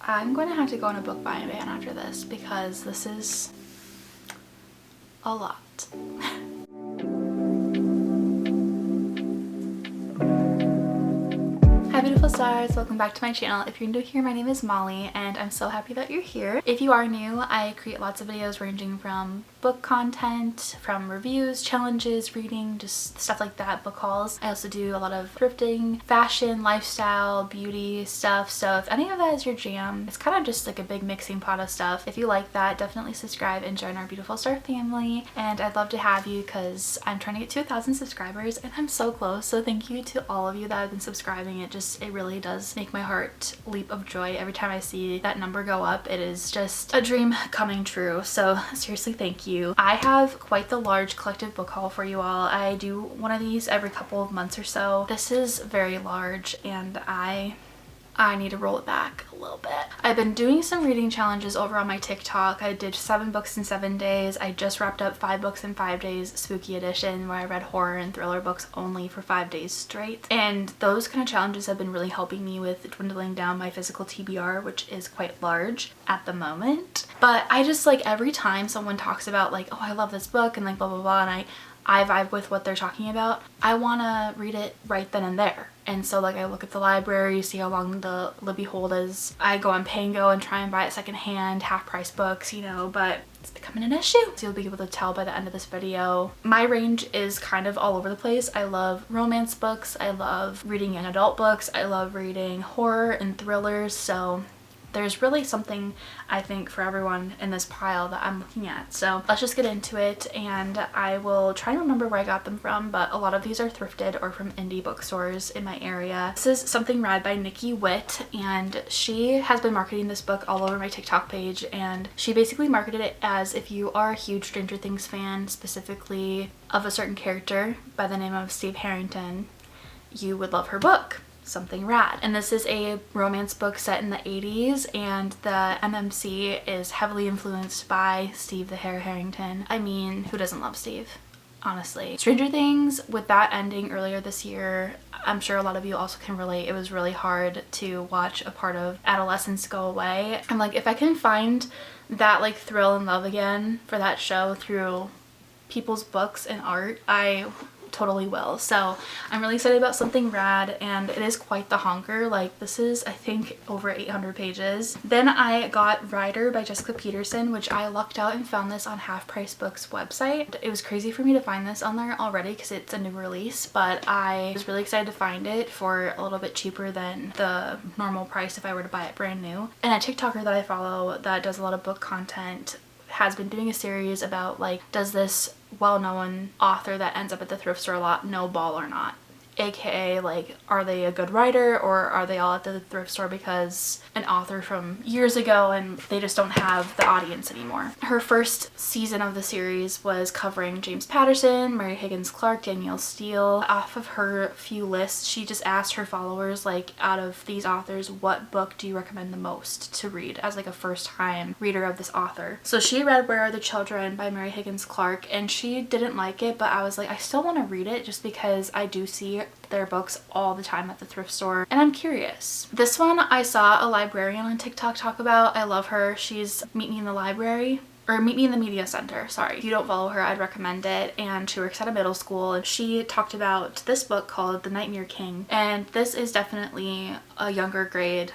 I'm going to have to go on a book buying ban after this because this is a lot. Hi beautiful stars, welcome back to my channel. If you're new here, my name is Molly and I'm so happy that you're here. If you are new, I create lots of videos ranging from book content, from reviews, challenges, reading, just stuff like that, book hauls. I also do a lot of thrifting, fashion, lifestyle, beauty stuff. So if any of that is your jam, it's kind of just like a big mixing pot of stuff. If you like that, definitely subscribe and join our beautiful star family. And I'd love to have you because I'm trying to get to 1,000 subscribers and I'm so close. So thank you to all of you that have been subscribing. It really does make my heart leap of joy every time I see that number go up. It is just a dream coming true. So seriously, thank you. I have quite the large collective book haul for you all. I do one of these every couple of months or so. This is very large and I need to roll it back a little bit. I've been doing some reading challenges over on my TikTok. I did 7 books in 7 days. I just wrapped up 5 books in 5 days, spooky edition, where I read horror and thriller books only for 5 days straight. And those kind of challenges have been really helping me with dwindling down my physical TBR, which is quite large at the moment. But I just like every time someone talks about like, oh, I love this book and like blah, blah, blah, and I vibe with what they're talking about, I want to read it right then and there. And so like I look at the library, see how long the Libby hold is. I go on Pango and try and buy it secondhand, half-price books, you know, but it's becoming an issue. So you'll be able to tell by the end of this video. My range is kind of all over the place. I love romance books. I love reading young adult books. I love reading horror and thrillers. So there's really something, I think, for everyone in this pile that I'm looking at. So let's just get into it, and I will try and remember where I got them from, but a lot of these are thrifted or from indie bookstores in my area. This is Something Rad by Nikki Witt, and she has been marketing this book all over my TikTok page, and she basically marketed it as if you are a huge Stranger Things fan, specifically of a certain character by the name of Steve Harrington, you would love her book. Something Rad. And this is a romance book set in the 80s, and the MMC is heavily influenced by Steve the Hare Harrington. I mean, who doesn't love Steve? Honestly. Stranger Things, with that ending earlier this year, I'm sure a lot of you also can relate. It was really hard to watch a part of adolescence go away. I'm like, if I can find that like thrill and love again for that show through people's books and art, I totally will. So I'm really excited about Something Rad, and it is quite the honker. Like, this is, I think, over 800 pages. Then I got Rider by Jessica Peterson, which I lucked out and found this on Half Price Books website. It was crazy for me to find this on there already because it's a new release, but I was really excited to find it for a little bit cheaper than the normal price if I were to buy it brand new. And a TikToker that I follow that does a lot of book content has been doing a series about like, does this well-known author that ends up at the thrift store a lot know ball or not? AKA, like, are they a good writer, or are they all at the thrift store because an author from years ago and they just don't have the audience anymore? Her first season of the series was covering James Patterson, Mary Higgins Clark, Danielle Steele. Off of her few lists, she just asked her followers, like, out of these authors, what book do you recommend the most to read as like a first-time reader of this author? So she read Where Are the Children by Mary Higgins Clark, and she didn't like it, but I was like, I still want to read it just because I do see their books all the time at the thrift store and I'm curious. This one I saw a librarian on TikTok talk about. I love her. She's Meet Me in the Library, or Meet Me in the Media Center, sorry. If you don't follow her, I'd recommend it. And she works at a middle school, and she talked about this book called The Nightmare King, and this is definitely a younger grade,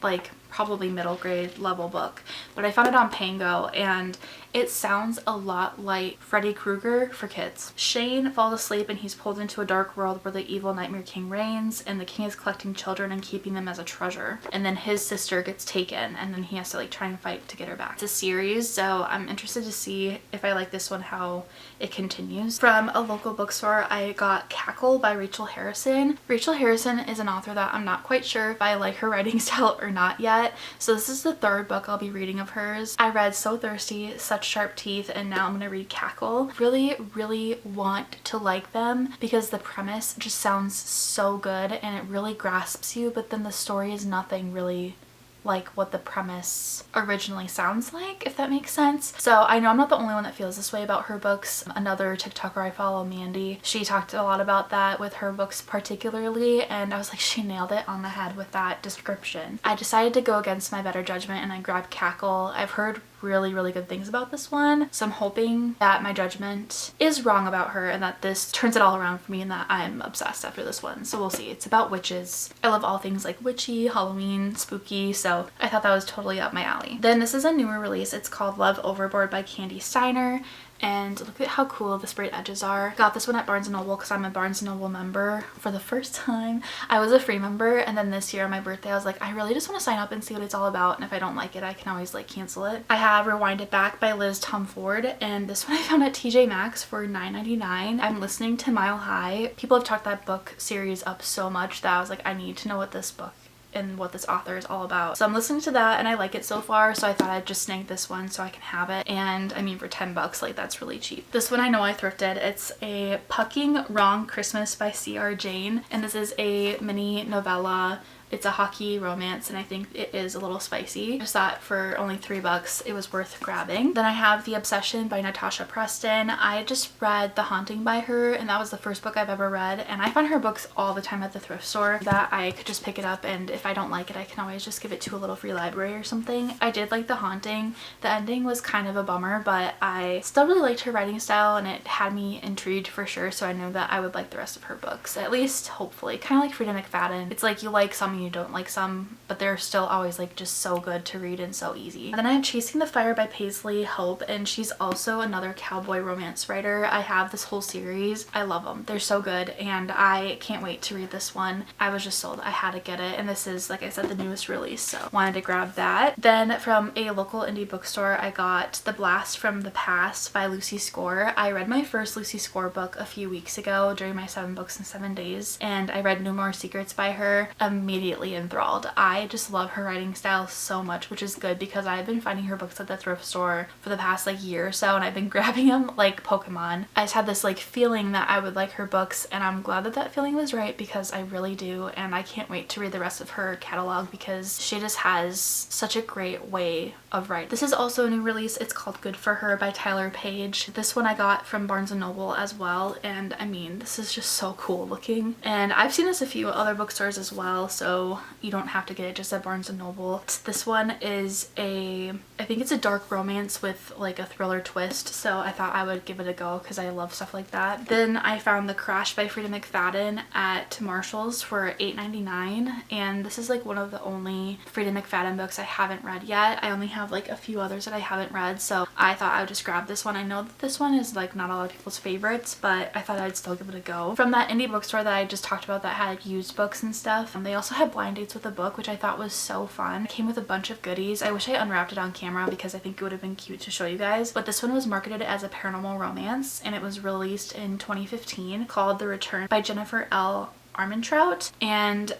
like probably middle grade level book, but I found it on Pango and it sounds a lot like Freddy Krueger for kids. Shane falls asleep and he's pulled into a dark world where the evil Nightmare King reigns, and the king is collecting children and keeping them as a treasure. And then his sister gets taken and then he has to like try and fight to get her back. It's a series, so I'm interested to see if I like this one, how it continues. From a local bookstore, I got Cackle by Rachel Harrison. Rachel Harrison is an author that I'm not quite sure if I like her writing style or not yet. So this is the 3rd book I'll be reading of hers. I read So Thirsty, Such Sharp Teeth, and now I'm gonna read Cackle. Really want to like them because the premise just sounds so good and it really grasps you, but then the story is nothing really like what the premise originally sounds like, if that makes sense. So I know I'm not the only one that feels this way about her books. Another TikToker I follow, Mandy, she talked a lot about that with her books particularly, and I was like, she nailed it on the head with that description. I decided to go against my better judgment and I grabbed Cackle. I've heard really good things about this one, so I'm hoping that my judgment is wrong about her and that this turns it all around for me and that I'm obsessed after this one. So we'll see. It's about witches. I love all things like witchy, Halloween, spooky, so I thought that was totally up my alley. Then this is a newer release. It's called Love Overboard by Candy Steiner. And look at how cool the sprayed edges are. Got this one at Barnes & Noble because I'm a Barnes & Noble member for the first time. I was a free member, and then this year on my birthday I was like, I really just want to sign up and see what it's all about, and if I don't like it I can always like cancel it. I have Rewind It Back by Liz Tomford, and this one I found at TJ Maxx for $9.99. I'm listening to Mile High. People have talked that book series up so much that I was like, I need to know what this book and what this author is all about. So I'm listening to that and I like it so far, so I thought I'd just snag this one so I can have it. And I mean, for 10 bucks, like that's really cheap. This one I know I thrifted. It's a Pucking Wrong Christmas by C.R. Jane, and this is a mini novella. It's a hockey romance and I think it is a little spicy. I just thought for only $3 it was worth grabbing. Then I have The Obsession by Natasha Preston. I just read The Haunting by her and that was the first book I've ever read, and I find her books all the time at the thrift store that I could just pick it up, and if I don't like it I can always just give it to a little free library or something. I did like The Haunting. The ending was kind of a bummer, but I still really liked her writing style and it had me intrigued for sure, so I knew that I would like the rest of her books, at least hopefully. Kind of like Frida McFadden. It's like you like some, you don't like some, but they're still always like just so good to read and so easy. And then I have Chasing the Fire by Paisley Hope, and she's also another cowboy romance writer. I have this whole series. I love them. They're so good and I can't wait to read this one. I was just sold. I had to get it, and this is, like I said, the newest release, so wanted to grab that. Then from a local indie bookstore I got The Blast from the Past by Lucy Score. I read my first Lucy Score book a few weeks ago during my 7 books in 7 days, and I read No More Secrets by her. Immediately enthralled. I just love her writing style so much, which is good because I've been finding her books at the thrift store for the past like year or so, and I've been grabbing them like Pokemon. I just had this like feeling that I would like her books, and I'm glad that that feeling was right because I really do, and I can't wait to read the rest of her catalog because she just has such a great way of writing. This is also a new release. It's called Good for Her by Tyler Page. This one I got from Barnes & Noble as well, and I mean, this is just so cool looking, and I've seen this a few other bookstores as well, so you don't have to get it just at Barnes & Noble. This one is I think it's a dark romance with like a thriller twist, so I thought I would give it a go because I love stuff like that. Then I found The Crash by Frida McFadden at Marshall's for $8.99, and this is like one of the only Frida McFadden books I haven't read yet. I only have like a few others that I haven't read, so I thought I would just grab this one. I know that this one is like not a lot of people's favorites, but I thought I'd still give it a go. From that indie bookstore that I just talked about that had used books and stuff, they also had blind dates with a book, which I thought was so fun. It came with a bunch of goodies. I wish I unwrapped it on camera because I think it would have been cute to show you guys, but this one was marketed as a paranormal romance and it was released in 2015, called The Return by Jennifer L. Armentrout. And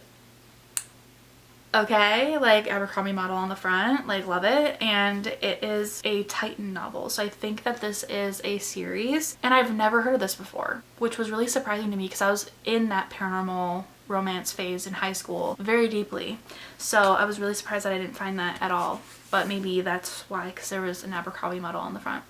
okay, like Abercrombie model on the front, like love it, and it is a Titan novel, so I think that this is a series, and I've never heard of this before, which was really surprising to me because I was in that paranormal romance phase in high school very deeply, so I was really surprised that I didn't find that at all, but maybe that's why, because there was an Abercrombie model on the front.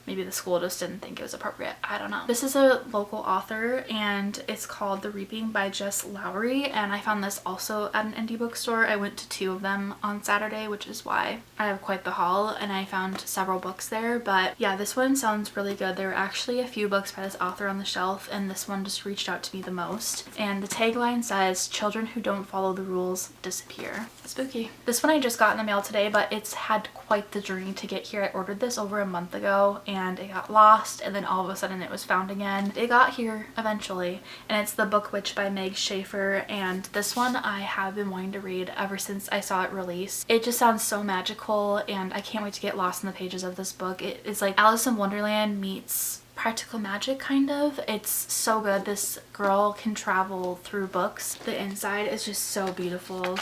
Maybe the school just didn't think it was appropriate. I don't know. This is a local author and it's called The Reaping by Jess Lowry, and I found this also at an indie bookstore. I went to 2 of them on Saturday, which is why I have quite the haul, and I found several books there. But yeah, this one sounds really good. There were actually a few books by this author on the shelf, and this one just reached out to me the most. And the tagline says, "Children who don't follow the rules disappear." Spooky. This one I just got in the mail today, but it's had quite the journey to get here. I ordered this over a month ago and it got lost, and then all of a sudden it was found again. It got here eventually, and it's The Book Witch by Meg Schaefer, and this one I have been wanting to read ever since I saw it release. It just sounds so magical and I can't wait to get lost in the pages of this book. It's like Alice in Wonderland meets practical magic, kind of. It's so good. This girl can travel through books. The inside is just so beautiful.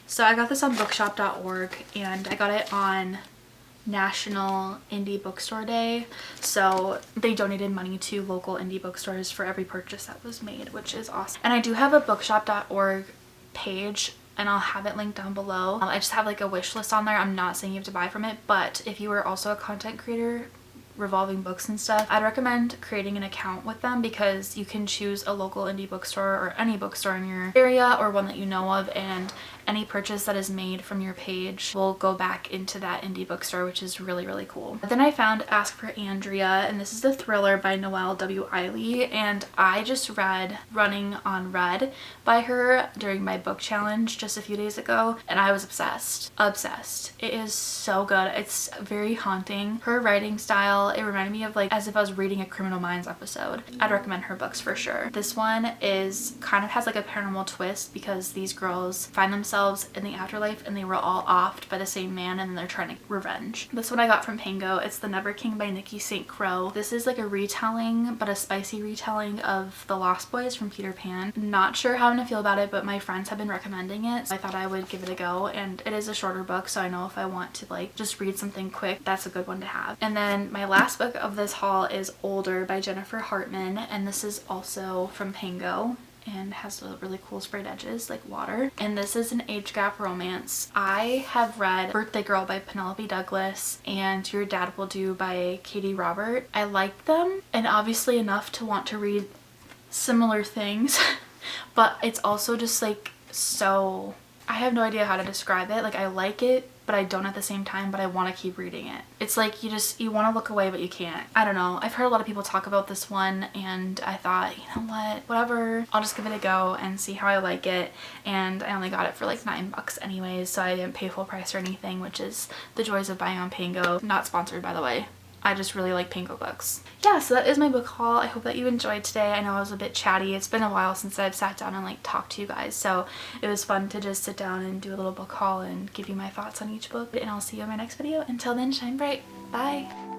So I got this on bookshop.org and I got it on National Indie Bookstore Day, so they donated money to local indie bookstores for every purchase that was made, which is awesome. And I do have a bookshop.org page and I'll have it linked down below. I just have like a wish list on there. I'm not saying you have to buy from it, but if you are also a content creator revolving books and stuff, I'd recommend creating an account with them, because you can choose a local indie bookstore or any bookstore in your area or one that you know of, and any purchase that is made from your page will go back into that indie bookstore, which is really, really cool. But then I found Ask for Andrea, and this is the thriller by Noelle W. Eiley, and I just read Running on Red by her during my book challenge just a few days ago, and I was obsessed. Obsessed. It is so good. It's very haunting. Her writing style, it reminded me of like as if I was reading a Criminal Minds episode. I'd recommend her books for sure. This one is kind of has like a paranormal twist, because these girls find themselves in the afterlife and they were all offed by the same man, and they're trying to revenge. This one I got from Pango. It's The Never King by Nikki St. Crow. This is like a retelling, but a spicy retelling of The Lost Boys from Peter Pan. Not sure how I'm gonna feel about it, but my friends have been recommending it, so I thought I would give it a go. And it is a shorter book, so I know if I want to like just read something quick, that's a good one to have. And then my last book of this haul is Older by Jennifer Hartman, and this is also from Pango and has really cool sprayed edges like water. And this is an age gap romance. I have read Birthday Girl by Penelope Douglas and Your Dad Will Do by Katie Robert. I like them, and obviously enough to want to read similar things but it's also just like so, I have no idea how to describe it. Like I like it, but I don't at the same time, but I want to keep reading it. It's like you want to look away, but you can't. I don't know. I've heard a lot of people talk about this one, and I thought, you know what, whatever. I'll just give it a go and see how I like it. And I only got it for like $9 anyways, so I didn't pay full price or anything, which is the joys of buying on Pango. Not sponsored, by the way. I just really like Pango books. Yeah, so that is my book haul. I hope that you enjoyed today. I know I was a bit chatty. It's been a while since I've sat down and like talked to you guys, so it was fun to just sit down and do a little book haul and give you my thoughts on each book. And I'll see you in my next video. Until then, shine bright. Bye!